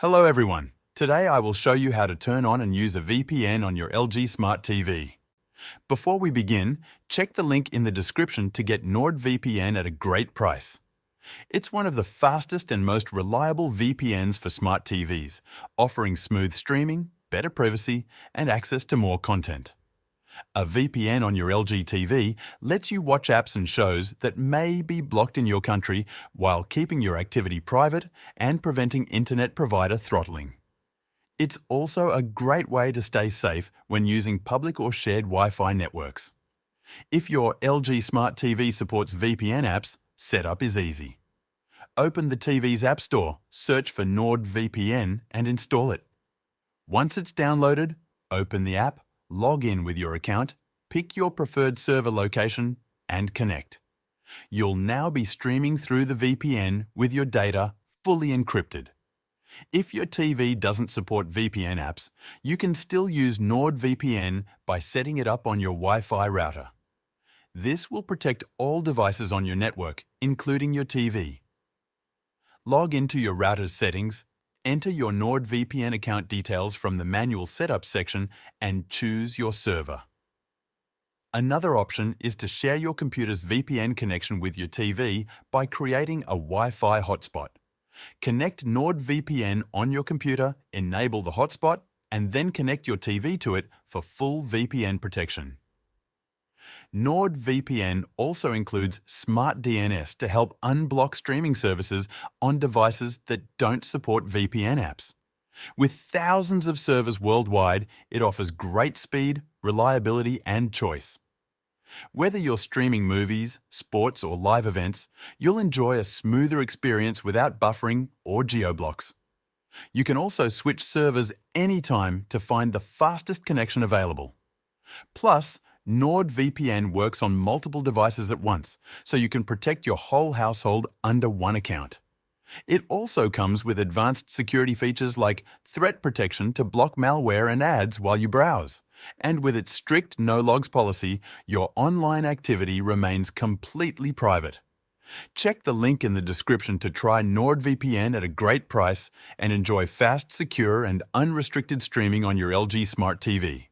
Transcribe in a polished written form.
Hello everyone. Today I will show you how to turn on and use a VPN on your LG Smart TV. Before we begin, check the link in the description to get NordVPN at a great price. It's one of the fastest and most reliable VPNs for smart TVs, offering smooth streaming, better privacy, and access to more content. A VPN on your LG TV lets you watch apps and shows that may be blocked in your country while keeping your activity private and preventing internet provider throttling. It's also a great way to stay safe when using public or shared Wi-Fi networks. If your LG Smart TV supports VPN apps, setup is easy. Open the TV's App Store, search for NordVPN and install it. Once it's downloaded, open the app, log in with your account, pick your preferred server location, and connect. You'll now be streaming through the VPN with your data fully encrypted. If your TV doesn't support VPN apps, you can still use NordVPN by setting it up on your Wi-Fi router. This will protect all devices on your network, including your TV. Log into your router's settings, enter your NordVPN account details from the manual setup section and choose your server. Another option is to share your computer's VPN connection with your TV by creating a Wi-Fi hotspot. Connect NordVPN on your computer, enable the hotspot, and then connect your TV to it for full VPN protection. NordVPN also includes Smart DNS to help unblock streaming services on devices that don't support VPN apps. With thousands of servers worldwide, it offers great speed, reliability, and choice. Whether you're streaming movies, sports, or live events, you'll enjoy a smoother experience without buffering or geo-blocks. You can also switch servers anytime to find the fastest connection available. Plus, NordVPN works on multiple devices at once, so you can protect your whole household under one account. It also comes with advanced security features like threat protection to block malware and ads while you browse. And with its strict no-logs policy, your online activity remains completely private. Check the link in the description to try NordVPN at a great price and enjoy fast, secure, and unrestricted streaming on your LG Smart TV.